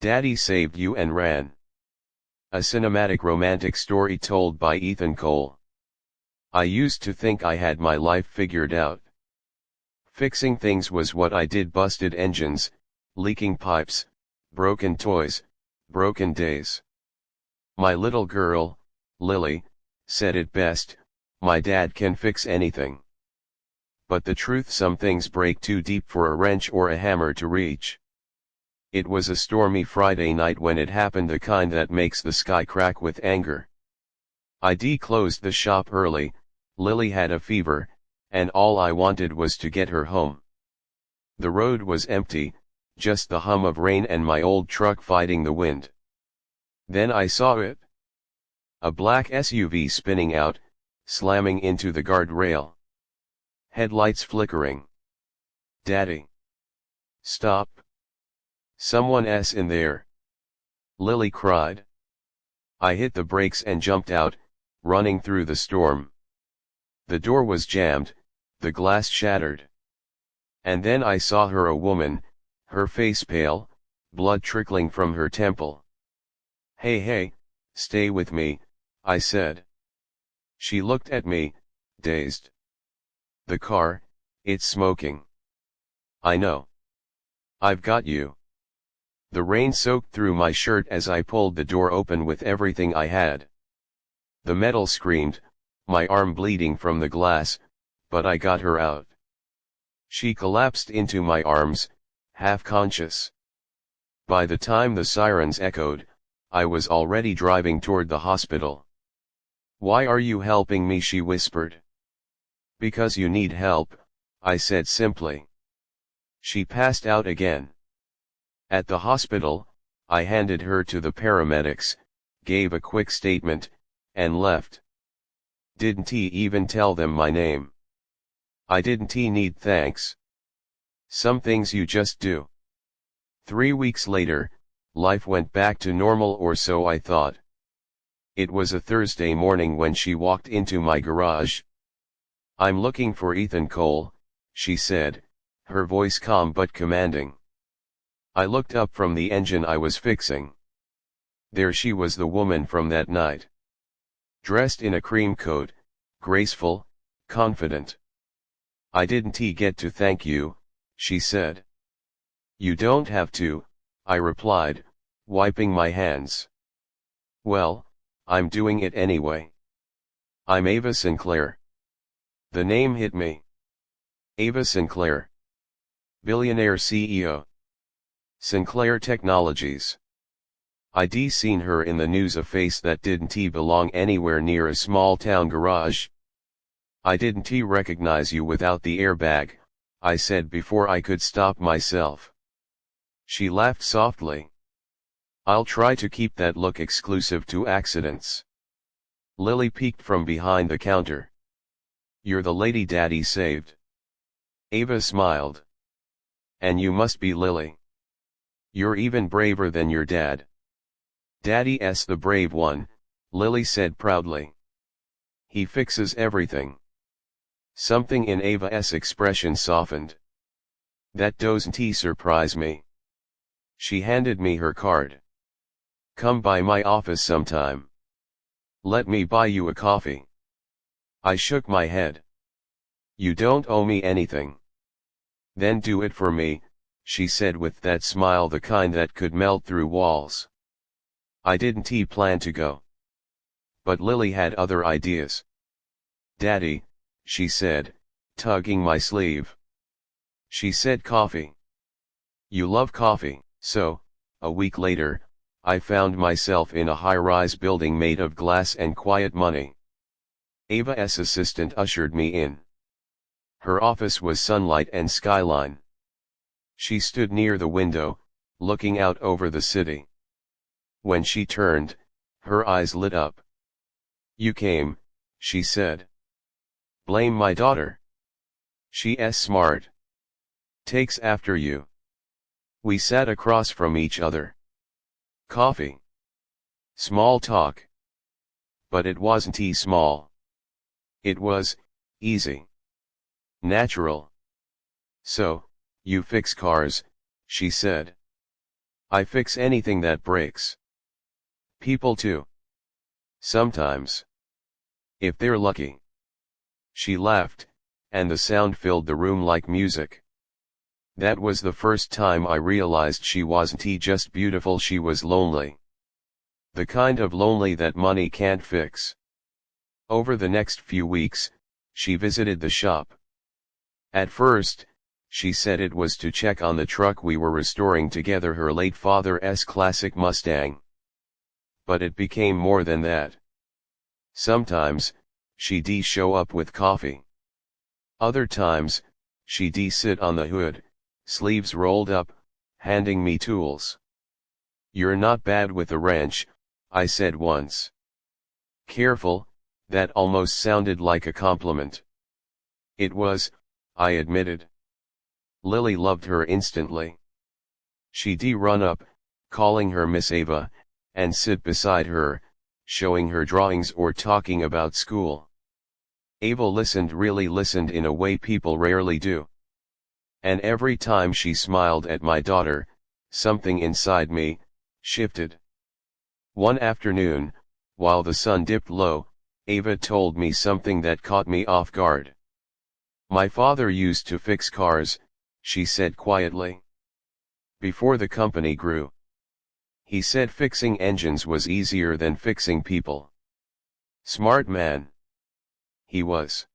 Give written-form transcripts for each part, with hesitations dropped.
Daddy saved you and ran. A cinematic romantic story told by Ethan Cole. I used to think I had my life figured out. Fixing things was what I did: busted engines, leaking pipes, broken toys, broken days. My little girl, Lily, said it best: my dad can fix anything. But the truth, some things break too deep for a wrench or a hammer to reach. It was a stormy Friday night when it happened, the kind that makes the sky crack with anger. I closed the shop early. Lily had a fever, and all I wanted was to get her home. The road was empty, just the hum of rain and my old truck fighting the wind. Then I saw it. A black SUV spinning out, slamming into the guardrail. Headlights flickering. Daddy! Stop! Someone's in there! Lily cried. I hit the brakes and jumped out, running through the storm. The door was jammed, the glass shattered. And then I saw her, a woman, her face pale, blood trickling from her temple. Hey, stay with me, I said. She looked at me, dazed. The car, it's smoking. I know. I've got you. The rain soaked through my shirt as I pulled the door open with everything I had. The metal screamed, my arm bleeding from the glass, but I got her out. She collapsed into my arms, half conscious. By the time the sirens echoed, I was already driving toward the hospital. Why are you helping me? She whispered. Because you need help, I said simply. She passed out again. At the hospital, I handed her to the paramedics, gave a quick statement, and left. Didn't he even tell them my name? I didn't need thanks. Some things you just do. 3 weeks later, life went back to normal, or so I thought. It was a Thursday morning when she walked into my garage. I'm looking for Ethan Cole, she said, her voice calm but commanding. I looked up from the engine I was fixing. There she was, the woman from that night. Dressed in a cream coat, graceful, confident. I didn't get to thank you, she said. You don't have to, I replied, wiping my hands. Well, I'm doing it anyway. I'm Ava Sinclair. The name hit me. Ava Sinclair. Billionaire CEO. Sinclair Technologies. I'd seen her in the news, a face that didn't belong anywhere near a small town garage. I didn't recognize you without the airbag, I said before I could stop myself. She laughed softly. I'll try to keep that look exclusive to accidents. Lily peeked from behind the counter. You're the lady Daddy saved. Ava smiled. And you must be Lily. You're even braver than your dad. Daddy's the brave one, Lily said proudly. He fixes everything. Something in Ava's expression softened. That doesn't surprise me. She handed me her card. Come by my office sometime. Let me buy you a coffee. I shook my head. You don't owe me anything. Then do it for me, she said with that smile, the kind that could melt through walls. I didn't plan to go. But Lily had other ideas. Daddy, she said, tugging my sleeve. She said coffee. You love coffee. So, a week later, I found myself in a high-rise building made of glass and quiet money. Ava's assistant ushered me in. Her office was sunlight and skyline. She stood near the window, looking out over the city. When she turned, her eyes lit up. You came, she said. Blame my daughter. She's smart. Takes after you. We sat across from each other. Coffee. Small talk. But it wasn't small. It was easy. Natural. So, you fix cars, she said. I fix anything that breaks. People too. Sometimes. If they're lucky. She laughed, and the sound filled the room like music. That was the first time I realized she wasn't just beautiful, she was lonely. The kind of lonely that money can't fix. Over the next few weeks, she visited the shop. At first, she said it was to check on the truck we were restoring together, her late father's classic Mustang. But it became more than that. Sometimes, she'd show up with coffee. Other times, she'd sit on the hood, sleeves rolled up, handing me tools. "You're not bad with a wrench," I said once. Careful, that almost sounded like a compliment. It was, I admitted. Lily loved her instantly. She'd run up, calling her Miss Ava, and sit beside her, showing her drawings or talking about school. Ava listened, really listened in a way people rarely do. And every time she smiled at my daughter, something inside me shifted. One afternoon, while the sun dipped low, Ava told me something that caught me off guard. "My father used to fix cars," she said quietly. "Before the company grew. He said fixing engines was easier than fixing people. Smart man. He was.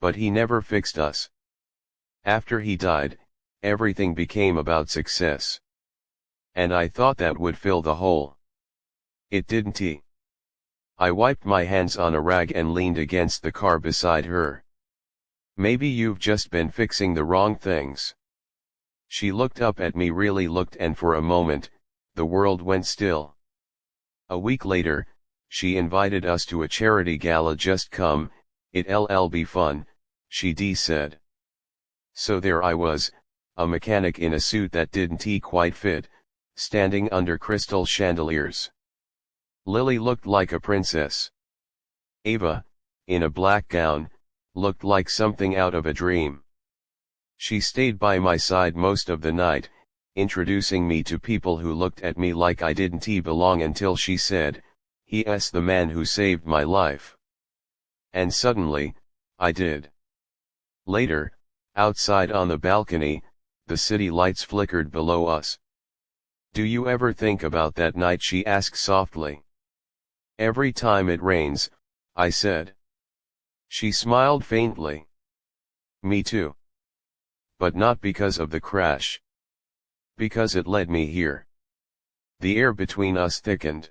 But he never fixed us. After he died, everything became about success. And I thought that would fill the hole. It didn't." I wiped my hands on a rag and leaned against the car beside her. "Maybe you've just been fixing the wrong things." She looked up at me, really looked, and for a moment, the world went still. A week later, she invited us to a charity gala. "Just come, it'll be fun," she said. So there I was, a mechanic in a suit that didn't quite fit, standing under crystal chandeliers. Lily looked like a princess. Ava, in a black gown, looked like something out of a dream. She stayed by my side most of the night, introducing me to people who looked at me like I didn't belong, until she said, "He's the man who saved my life." And suddenly, I did. Later, outside on the balcony, the city lights flickered below us. "Do you ever think about that night?" she asked softly. "Every time it rains," I said. She smiled faintly. "Me too. But not because of the crash. Because it led me here." The air between us thickened.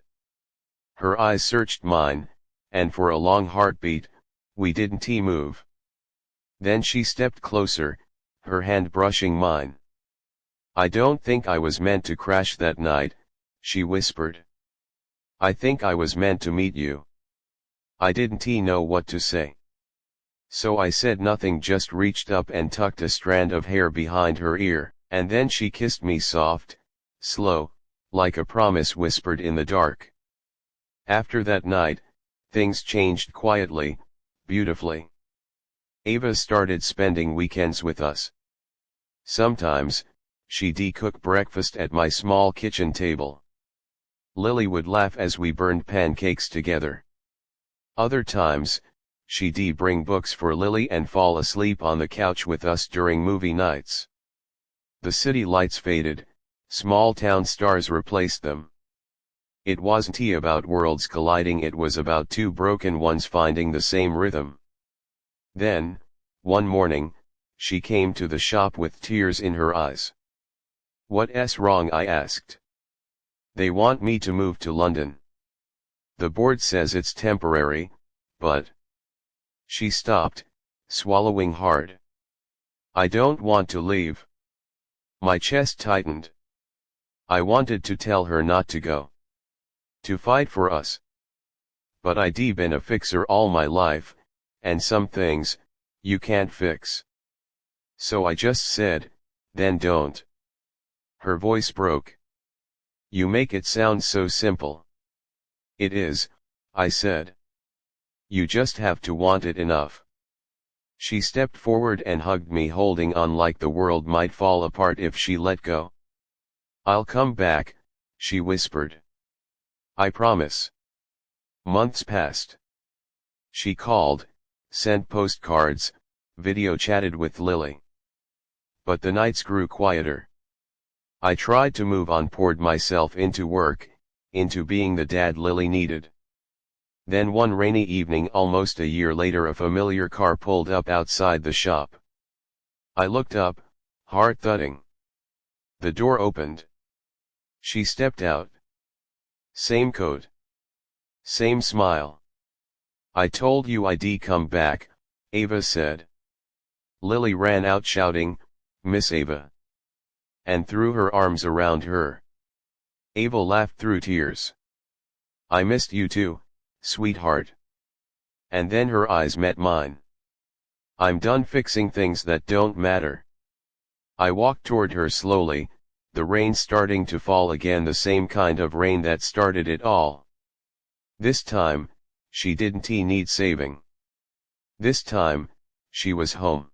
Her eyes searched mine, and for a long heartbeat, we didn't move. Then she stepped closer, her hand brushing mine. "I don't think I was meant to crash that night," she whispered. "I think I was meant to meet you." I didn't know what to say. So I said nothing, just reached up and tucked a strand of hair behind her ear, and then she kissed me soft, slow, like a promise whispered in the dark. After that night, things changed quietly, beautifully. Ava started spending weekends with us. Sometimes, she'd cook breakfast at my small kitchen table. Lily would laugh as we burned pancakes together. Other times, she'd bring books for Lily and fall asleep on the couch with us during movie nights. The city lights faded, small town stars replaced them. It wasn't about worlds colliding, it was about two broken ones finding the same rhythm. Then, one morning, she came to the shop with tears in her eyes. "What's wrong?" I asked. "They want me to move to London. The board says it's temporary, but..." She stopped, swallowing hard. "I don't want to leave." My chest tightened. I wanted to tell her not to go. To fight for us. But I'd been a fixer all my life, and some things, you can't fix. So I just said, "Then don't." Her voice broke. "You make it sound so simple." "It is," I said. "You just have to want it enough." She stepped forward and hugged me, holding on like the world might fall apart if she let go. I'll come back, she whispered. I promise. Months passed. She called, sent postcards, video chatted with Lily. But the nights grew quieter. I tried to move on, poured myself into work, into being the dad Lily needed. Then one rainy evening almost a year later, a familiar car pulled up outside the shop. I looked up, heart thudding. The door opened. She stepped out. Same coat. Same smile. I told you I'd come back, Ava said. Lily ran out shouting, Miss Ava, and threw her arms around her. Ava laughed through tears. I missed you too, sweetheart. And then her eyes met mine. I'm done fixing things that don't matter. I walked toward her slowly, the rain starting to fall again, the same kind of rain that started it all. This time, she didn't need saving. This time, she was home.